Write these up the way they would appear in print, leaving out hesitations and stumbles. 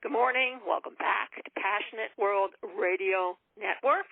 Good morning. Welcome back to Passionate World Radio Network.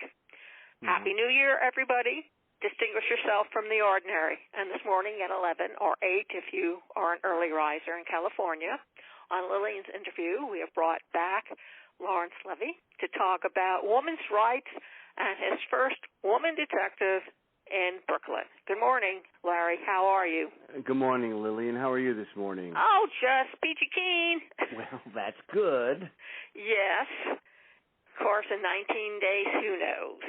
Happy New Year, everybody. Distinguish yourself from the ordinary. And this morning at 11 or 8, if you are an early riser in California, on Lillian's interview, we have brought back Lawrence Levy to talk about women's rights and his first woman detective in Brooklyn. Good morning, Larry. How are you? Good morning, Lillian. How are you this morning? Oh, just peachy keen. Well, that's good. Yes. Of course, in 19 days, who knows?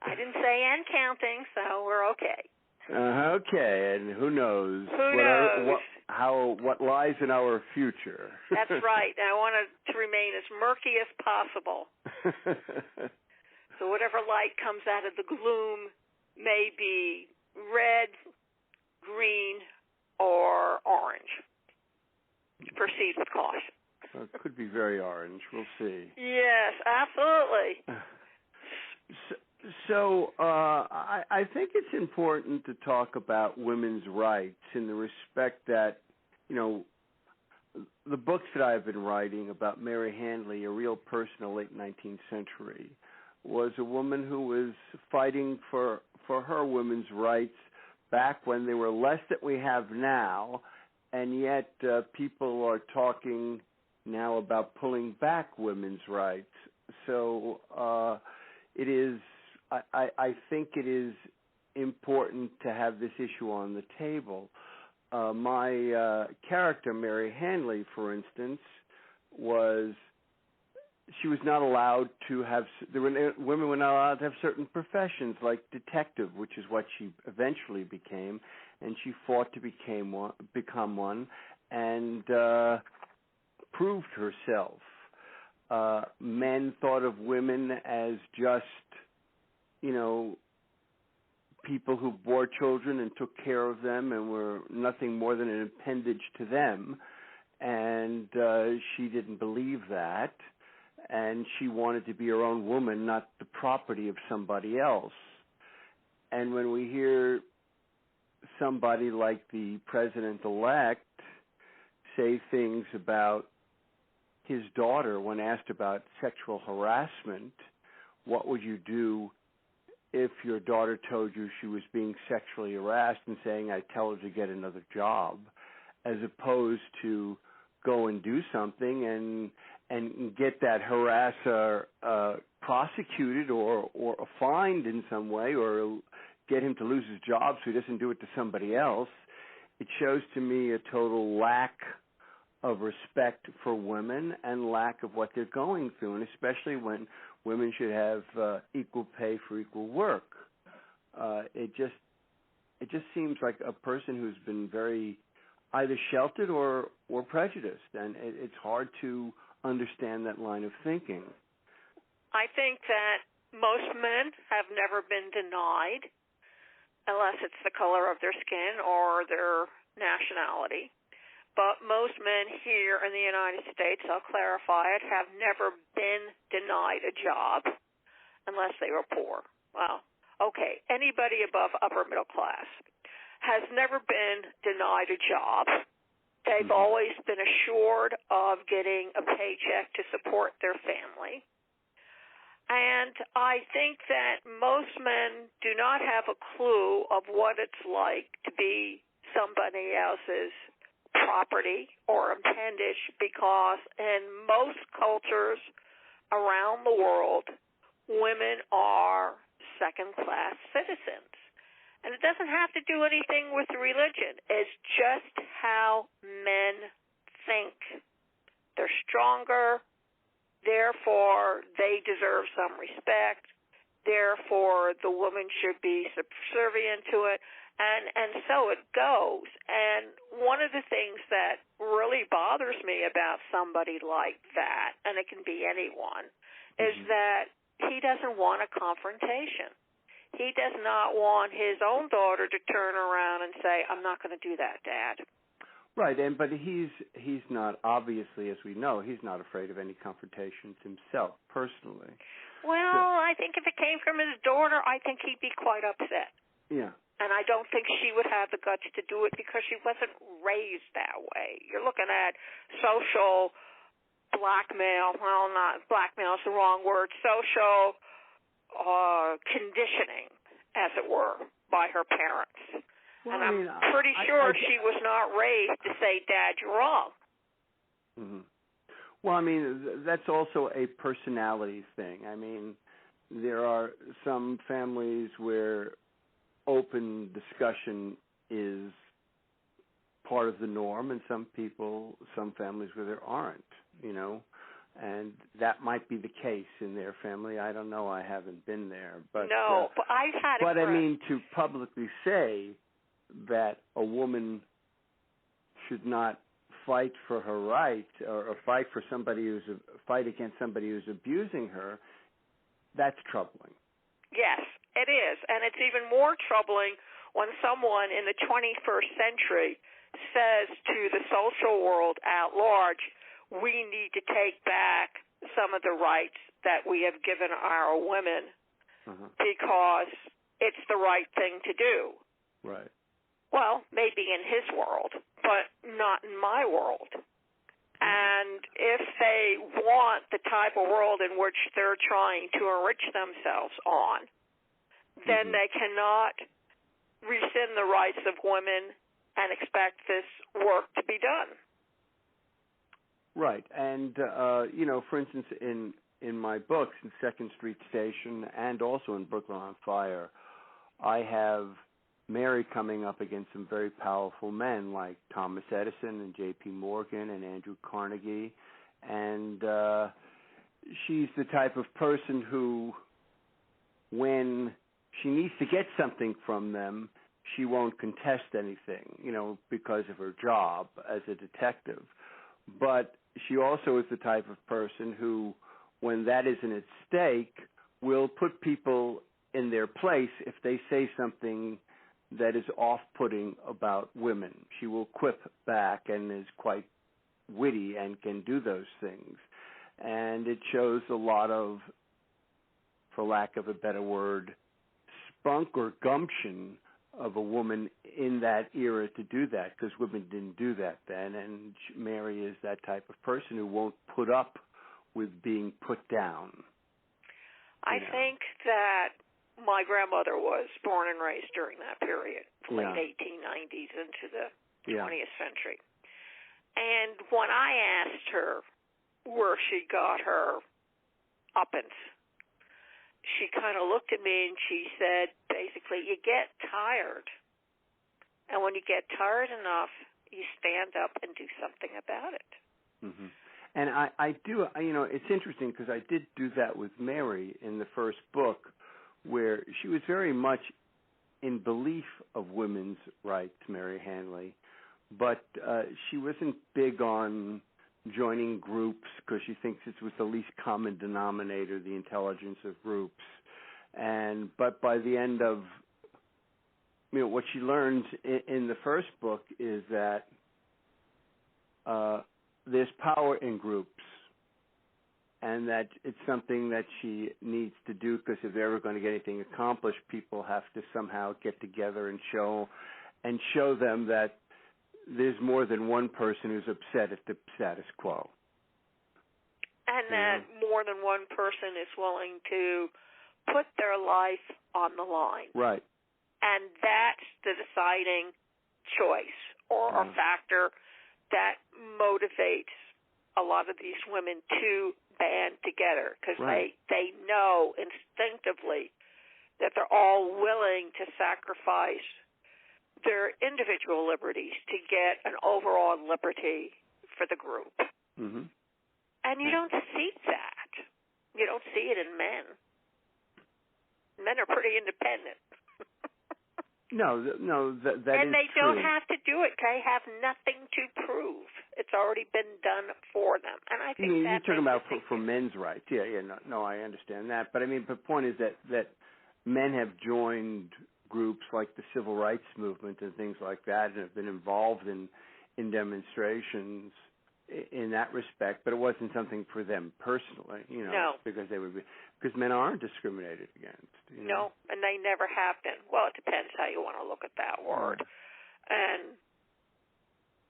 I didn't say and counting, so we're okay. Okay, and who knows? Who knows? What lies in our future. That's right. I want it to remain as murky as possible. So whatever light comes out of the gloom may be red, green, or orange. Proceed with caution. Well, it could be very orange. We'll see. Yes, absolutely. So I think it's important to talk about women's rights in the respect that, you know, the books that I've been writing about Mary Handley, a real person in the late 19th century, was a woman who was fighting for her women's rights back when they were less than we have now, and yet people are talking now about pulling back women's rights. So it is, I think it is important to have this issue on the table. My character, Mary Handley, for instance, she was not allowed to have, women were not allowed to have certain professions like detective, which is what she eventually became, and she fought to become one and proved herself. Men thought of women as just, you know, people who bore children and took care of them and were nothing more than an appendage to them, and she didn't believe that. And she wanted to be her own woman, not the property of somebody else. And when we hear somebody like the president-elect say things about his daughter when asked about sexual harassment, what would you do if your daughter told you she was being sexually harassed and saying, I'd tell her to get another job, as opposed to go and do something and get that harasser prosecuted or fined in some way, or get him to lose his job so he doesn't do it to somebody else. It shows to me a total lack of respect for women and lack of what they're going through, and especially when women should have equal pay for equal work. It just seems like a person who's been very either sheltered or prejudiced, and it's hard to understand that line of thinking. I think that most men have never been denied, unless it's the color of their skin or their nationality. But most men here in the United States, I'll clarify it, have never been denied a job unless they were poor. Well, okay, anybody above upper middle class has never been denied a job. They've always been assured of getting a paycheck to support their family. And I think that most men do not have a clue of what it's like to be somebody else's property or appendage, because in most cultures around the world, women are second-class citizens. And it doesn't have to do anything with religion. It's just how men think. They're stronger, therefore they deserve some respect, therefore the woman should be subservient to it, and so it goes. And one of the things that really bothers me about somebody like that, and it can be anyone, is that he doesn't want a confrontation. He does not want his own daughter to turn around and say, I'm not going to do that, Dad. Right, but he's not, obviously, as we know, he's not afraid of any confrontations himself, personally. Well, I think if it came from his daughter, I think he'd be quite upset. Yeah. And I don't think she would have the guts to do it because she wasn't raised that way. You're looking at social blackmail. Well, not blackmail is the wrong word. Social conditioning, as it were, by her parents. Well, and I'm pretty sure she was not raised to say, Dad, you're wrong. Mm-hmm. Well, I mean, that's also a personality thing. I mean, there are some families where open discussion is part of the norm, and some families where there aren't, and that might be the case in their family. I don't know. I haven't been there. But but I've had But I mean, to publicly say that a woman should not fight for her right or fight against somebody who's abusing her, that's troubling. Yes, it is. And it's even more troubling when someone in the 21st century says to the social world at large, we need to take back some of the rights that we have given our women because it's the right thing to do. Right. Well, maybe in his world, but not in my world. And if they want the type of world in which they're trying to enrich themselves on, then they cannot rescind the rights of women and expect this work to be done. Right. And, for instance, in my books, in Second Street Station and also in Brooklyn on Fire, I have Mary coming up against some very powerful men like Thomas Edison and J.P. Morgan and Andrew Carnegie. And she's the type of person who, when she needs to get something from them, she won't contest anything, because of her job as a detective. But she also is the type of person who, when that isn't at stake, will put people in their place if they say something that is off-putting about women. She will quip back and is quite witty and can do those things. And it shows a lot of, for lack of a better word, spunk or gumption of a woman in that era to do that, because women didn't do that then. And Mary is that type of person who won't put up with being put down. I think that my grandmother was born and raised during that period, late 1890s into the 20th century. And when I asked her where she got her uppance, she kind of looked at me and she said, basically, you get tired. And when you get tired enough, you stand up and do something about it. Mm-hmm. And I do, it's interesting because I did do that with Mary in the first book, where she was very much in belief of women's rights, Mary Hanley, but she wasn't big on joining groups because she thinks it was the least common denominator, the intelligence of groups. But by the end of, what she learns in the first book is that there's power in groups, and that it's something that she needs to do, because if they're ever going to get anything accomplished, people have to somehow get together and show them that there's more than one person who's upset at the status quo. And that more than one person is willing to put their life on the line. Right. And that's the deciding choice or a factor that motivates a lot of these women to band together, because they know instinctively that they're all willing to sacrifice their individual liberties to get an overall liberty for the group. Mm-hmm. And you don't see that. You don't see it in men. Men are pretty independent. No, that is true. And they don't have to do it. They have nothing to prove. It's already been done for them. And I think you're talking about for men's rights. No, I understand that. But the point is that men have joined groups like the Civil Rights Movement and things like that, and have been involved in demonstrations in that respect, but it wasn't something for them personally, No. because men aren't discriminated against. No, and they never have been. Well, it depends how you want to look at that word.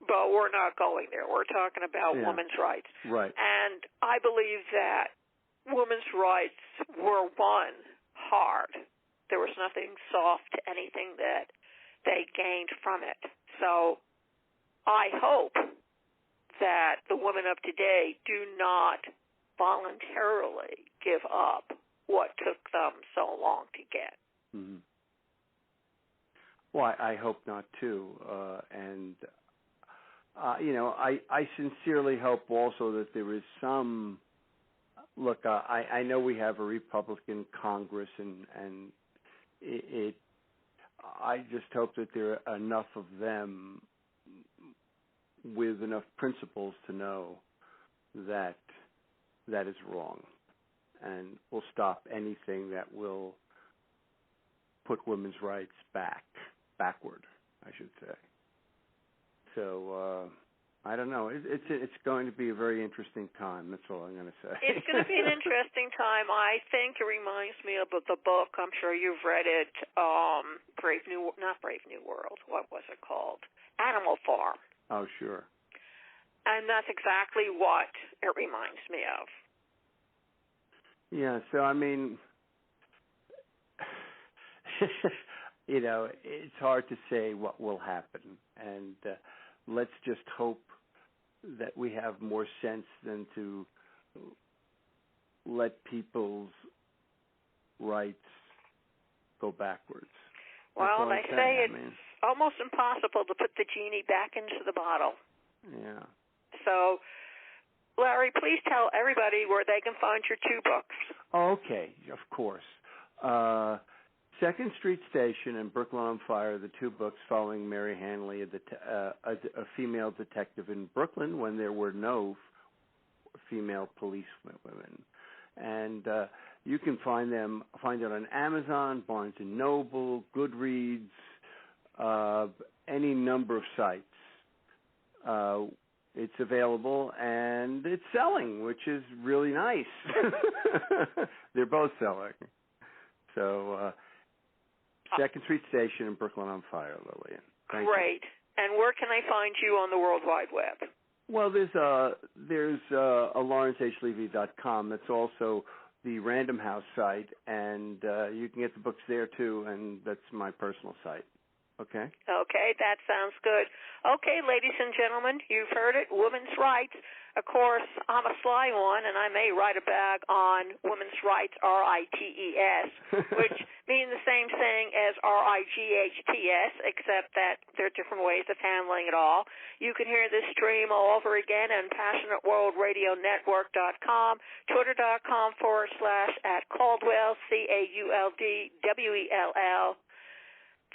But we're not going there. We're talking about women's rights. Right. And I believe that women's rights were won hard. There was nothing soft to anything that they gained from it. So I hope that the women of today do not voluntarily give up what took them so long to get. Mm-hmm. Well, I hope not, too. I sincerely hope also that there is some. Look, I know we have a Republican Congress, and I just hope that there are enough of them with enough principles to know that that is wrong, and will stop anything that will put women's rights backward, I should say. So I don't know. It's going to be a very interesting time. That's all I'm going to say. It's going to be an interesting time. I think it reminds me of the book. I'm sure you've read it. Not Brave New World. What was it called? Animal Farm. Oh, sure. And that's exactly what it reminds me of. Yeah. So I mean, it's hard to say what will happen, and let's just hope that we have more sense than to let people's rights go backwards. Well, they say it's almost impossible to put the genie back into the bottle. Yeah. So, Larry, please tell everybody where they can find your two books. Okay, of course. Second Street Station and Brooklyn on Fire, the two books following Mary Hanley, a female detective in Brooklyn when there were no female policewomen. And you can find it on Amazon, Barnes & Noble, Goodreads, any number of sites. It's available, and it's selling, which is really nice. They're both selling. So... Second Street Station and Brooklyn on Fire, Lillian. Great. And where can I find you on the World Wide Web? Well, there's a LawrenceHLevy.com. That's also the Random House site, and you can get the books there too. And that's my personal site. Okay. Okay, that sounds good. Okay, ladies and gentlemen, you've heard it. Women's rights. Of course, I'm a sly one, and I may write a bag on women's rights, RITES, which mean the same thing as RIGHTS, except that there are different ways of handling it all. You can hear this stream all over again on PassionateWorldRadioNetwork.com, Twitter.com/@Caldwell, CAULDWELL,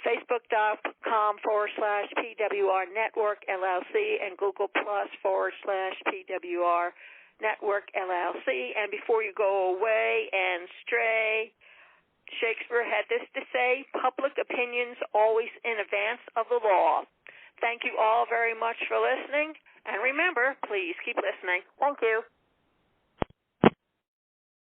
Facebook.com/PWR Network LLC, and Google Plus/PWR Network LLC. And before you go away and stray, Shakespeare had this to say: public opinion's always in advance of the law. Thank you all very much for listening. And remember, please keep listening. Thank you.